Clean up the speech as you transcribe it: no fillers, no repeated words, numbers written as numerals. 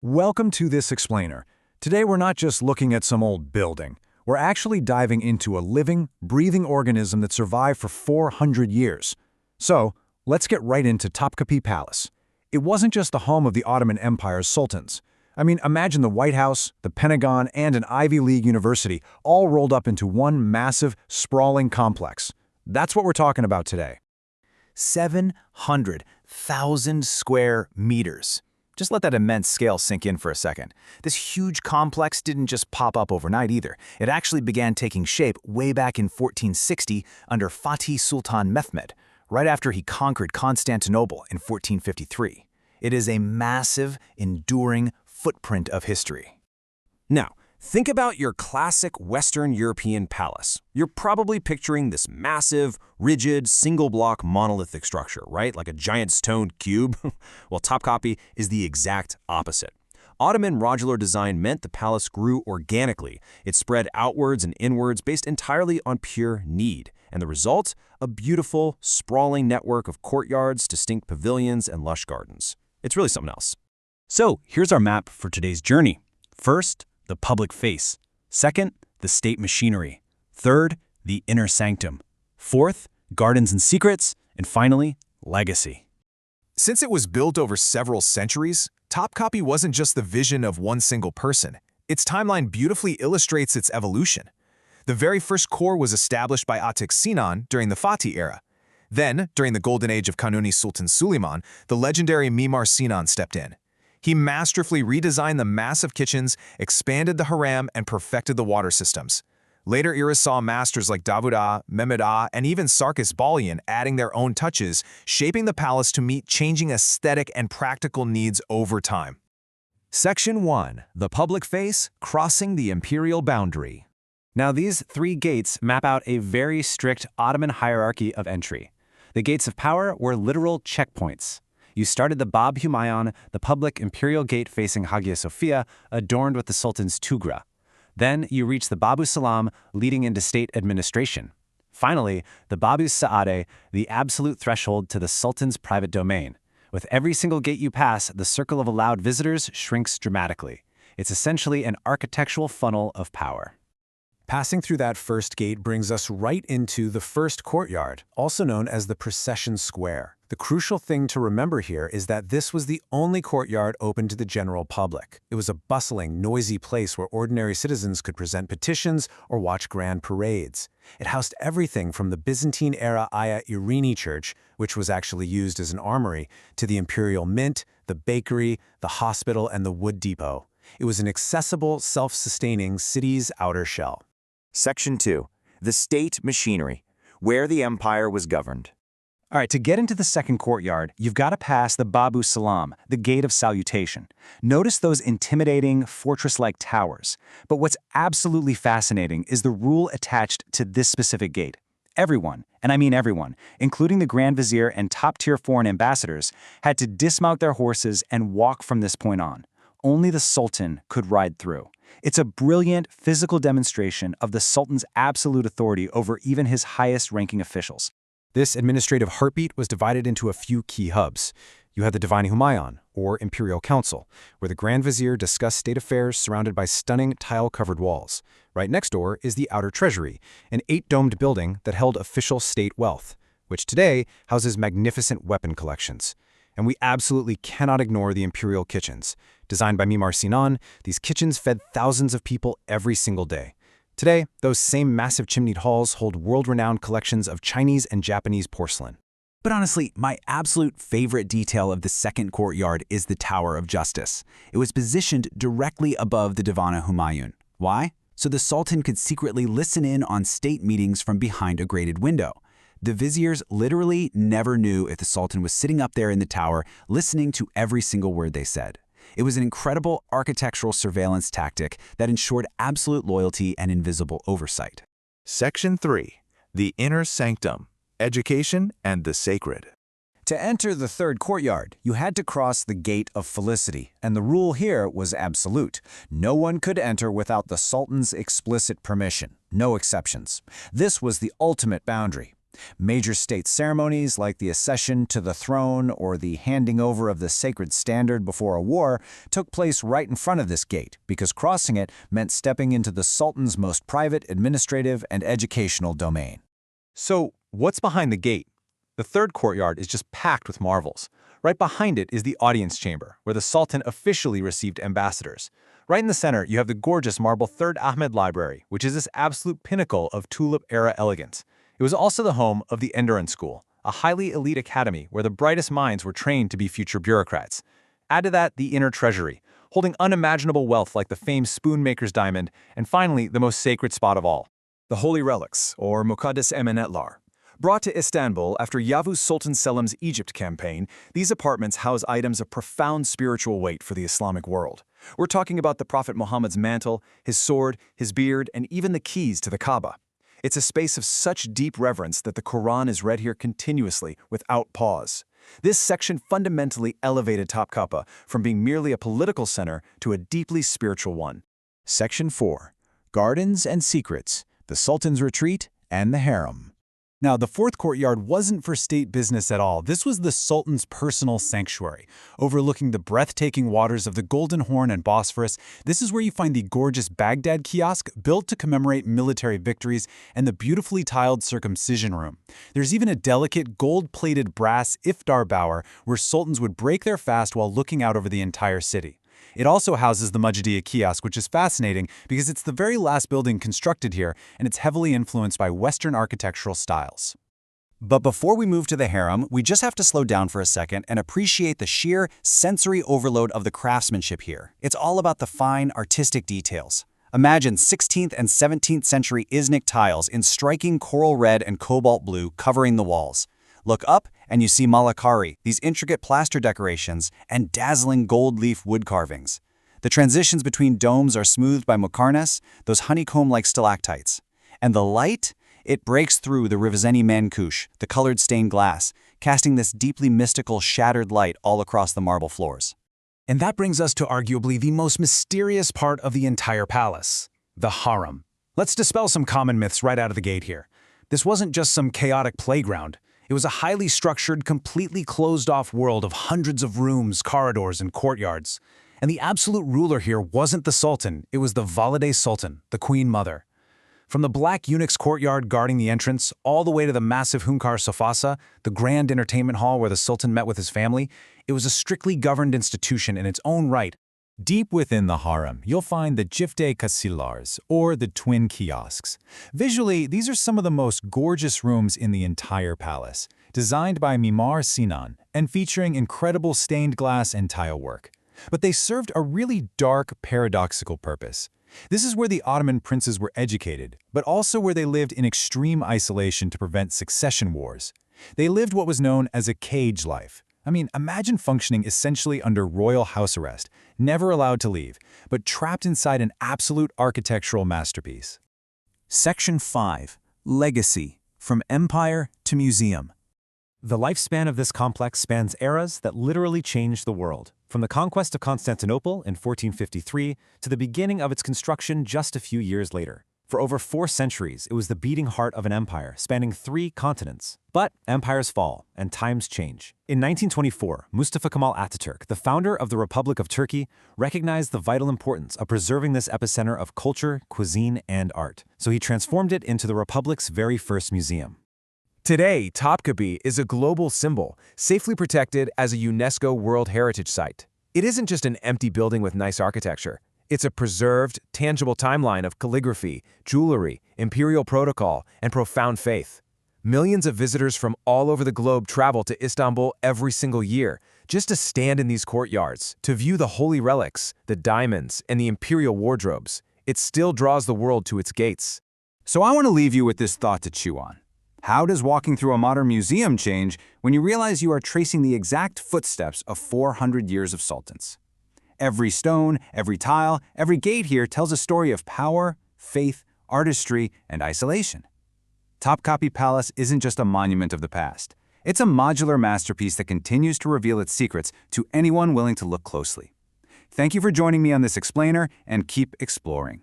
Welcome to this explainer. Today we're not just looking at some old building. We're actually diving into a living, breathing organism that survived for 400 years. So, let's get right into Topkapi Palace. It wasn't just the home of the Ottoman Empire's sultans. I mean, imagine the White House, the Pentagon, and an Ivy League university all rolled up into one massive, sprawling complex. That's what we're talking about today. 700,000 square meters. Just let that immense scale sink in for a second. This huge complex didn't just pop up overnight either. It actually began taking shape way back in 1460 under Fatih Sultan Mehmed, right after he conquered Constantinople in 1453. It is a massive, enduring footprint of history. Now, think about your classic Western European palace. You're probably picturing this massive, rigid, single-block monolithic structure, right? Like a giant stone cube. Well, Topkapi is the exact opposite. Ottoman modular design meant the palace grew organically. It spread outwards and inwards based entirely on pure need. And the result? A beautiful, sprawling network of courtyards, distinct pavilions, and lush gardens. It's really something else. So, here's our map for today's journey. First, the public face. Second, the state machinery. Third, the inner sanctum. Fourth, gardens and secrets. And finally, legacy. Since it was built over several centuries, Topkapi wasn't just the vision of one single person. Its timeline beautifully illustrates its evolution. The very first core was established by Atik Sinan during the Fatih era. Then, during the golden age of Kanuni Sultan Suleiman, the legendary Mimar Sinan stepped in. He masterfully redesigned the massive kitchens, expanded the haram, and perfected the water systems. Later eras saw masters like Davud Agha, Mehmed Agha, and even Sarkis Balyan adding their own touches, shaping the palace to meet changing aesthetic and practical needs over time. Section 1. The public face, crossing the imperial boundary. Now, these three gates map out a very strict Ottoman hierarchy of entry. The gates of power were literal checkpoints. You started the Bab Humayun, the public imperial gate facing Hagia Sophia, adorned with the Sultan's tugra. Then you reached the Babu Salam, leading into state administration. Finally, the Babu Saadeh, the absolute threshold to the Sultan's private domain. With every single gate you pass, the circle of allowed visitors shrinks dramatically. It's essentially an architectural funnel of power. Passing through that first gate brings us right into the first courtyard, also known as the Procession Square. The crucial thing to remember here is that this was the only courtyard open to the general public. It was a bustling, noisy place where ordinary citizens could present petitions or watch grand parades. It housed everything from the Byzantine-era Aya Irini Church, which was actually used as an armory, to the Imperial Mint, the bakery, the hospital, and the wood depot. It was an accessible, self-sustaining city's outer shell. Section 2. The state machinery, where the empire was governed. All right, to get into the second courtyard, you've got to pass the Babu Salam, the gate of salutation. Notice those intimidating, fortress-like towers. But what's absolutely fascinating is the rule attached to this specific gate. Everyone, and I mean everyone, including the Grand Vizier and top-tier foreign ambassadors, had to dismount their horses and walk from this point on. Only the Sultan could ride through. It's a brilliant physical demonstration of the Sultan's absolute authority over even his highest-ranking officials. This administrative heartbeat was divided into a few key hubs. You had the Divan Humayun, or Imperial Council, where the Grand Vizier discussed state affairs surrounded by stunning tile-covered walls. Right next door is the Outer Treasury, an 8-domed building that held official state wealth, which today houses magnificent weapon collections. And we absolutely cannot ignore the imperial kitchens. Designed by Mimar Sinan, these kitchens fed thousands of people every single day. Today, those same massive chimneyed halls hold world-renowned collections of Chinese and Japanese porcelain. But honestly, my absolute favorite detail of the second courtyard is the Tower of Justice. It was positioned directly above the Divan Humayun. Why? So the Sultan could secretly listen in on state meetings from behind a grated window. The viziers literally never knew if the Sultan was sitting up there in the tower, listening to every single word they said. It was an incredible architectural surveillance tactic that ensured absolute loyalty and invisible oversight. Section 3. The inner sanctum, education and the sacred. To enter the third courtyard, you had to cross the Gate of Felicity, and the rule here was absolute. No one could enter without the Sultan's explicit permission. No exceptions. This was the ultimate boundary. Major state ceremonies like the accession to the throne or the handing over of the sacred standard before a war took place right in front of this gate because crossing it meant stepping into the Sultan's most private, administrative, and educational domain. So, what's behind the gate? The third courtyard is just packed with marvels. Right behind it is the audience chamber, where the Sultan officially received ambassadors. Right in the center, you have the gorgeous marble 3rd Ahmed Library, which is this absolute pinnacle of Tulip-era elegance. It was also the home of the Enderun School, a highly elite academy where the brightest minds were trained to be future bureaucrats. Add to that the inner treasury, holding unimaginable wealth like the famed Spoonmaker's Diamond, and finally, the most sacred spot of all, The holy relics, or Mukaddes Emanetlar. Brought to Istanbul after Yavuz Sultan Selim's Egypt campaign, these apartments house items of profound spiritual weight for the Islamic world. We're talking about the Prophet Muhammad's mantle, his sword, his beard, and even the keys to the Kaaba. It's a space of such deep reverence that the Quran is read here continuously, without pause. This section fundamentally elevated Topkapi from being merely a political center to a deeply spiritual one. Section 4. Gardens and Secrets, the Sultan's Retreat and the Harem. Now, the fourth courtyard wasn't for state business at all. This was the Sultan's personal sanctuary. Overlooking the breathtaking waters of the Golden Horn and Bosphorus, this is where you find the gorgeous Baghdad kiosk built to commemorate military victories and the beautifully tiled circumcision room. There's even a delicate gold-plated brass iftar bower where sultans would break their fast while looking out over the entire city. It also houses the Mujadiyya kiosk, which is fascinating because it's the very last building constructed here, and it's heavily influenced by Western architectural styles. But before we move to the harem, we just have to slow down for a second and appreciate the sheer sensory overload of the craftsmanship here. It's all about the fine, artistic details. Imagine 16th and 17th century Iznik tiles in striking coral red and cobalt blue covering the walls. Look up and you see malakari, these intricate plaster decorations, and dazzling gold leaf wood carvings. The transitions between domes are smoothed by muqarnas, those honeycomb-like stalactites. And the light? It breaks through the Rivazeni mankush, the colored stained glass, casting this deeply mystical, shattered light all across the marble floors. And that brings us to arguably the most mysterious part of the entire palace, the harem. Let's dispel some common myths right out of the gate here. This wasn't just some chaotic playground. It was a highly structured, completely closed-off world of hundreds of rooms, corridors, and courtyards. And the absolute ruler here wasn't the Sultan, it was the Valide Sultan, the Queen Mother. From the black eunuch's courtyard guarding the entrance, all the way to the massive Hunkar Sofasa, the grand entertainment hall where the Sultan met with his family, it was a strictly governed institution in its own right. Deep within the harem, you'll find the Çifte Kasillars, or the twin kiosks. Visually, these are some of the most gorgeous rooms in the entire palace, designed by Mimar Sinan and featuring incredible stained glass and tile work. But they served a really dark, paradoxical purpose. This is where the Ottoman princes were educated, but also where they lived in extreme isolation to prevent succession wars. They lived what was known as a cage life. I mean, imagine functioning essentially under royal house arrest, never allowed to leave, but trapped inside an absolute architectural masterpiece. Section 5. Legacy, from Empire to Museum. The lifespan of this complex spans eras that literally changed the world, from the conquest of Constantinople in 1453 to the beginning of its construction just a few years later. For over 4 centuries, it was the beating heart of an empire spanning 3 continents. But empires fall, and times change. In 1924, Mustafa Kemal Ataturk, the founder of the Republic of Turkey, recognized the vital importance of preserving this epicenter of culture, cuisine, and art. So he transformed it into the Republic's very first museum. Today, Topkapi is a global symbol, safely protected as a UNESCO World Heritage Site. It isn't just an empty building with nice architecture. It's a preserved, tangible timeline of calligraphy, jewelry, imperial protocol, and profound faith. Millions of visitors from all over the globe travel to Istanbul every single year just to stand in these courtyards, to view the holy relics, the diamonds, and the imperial wardrobes. It still draws the world to its gates. So I want to leave you with this thought to chew on. How does walking through a modern museum change when you realize you are tracing the exact footsteps of 400 years of sultans? Every stone, every tile, every gate here tells a story of power, faith, artistry, and isolation. Topkapi Palace isn't just a monument of the past. It's a modular masterpiece that continues to reveal its secrets to anyone willing to look closely. Thank you for joining me on this explainer, and keep exploring.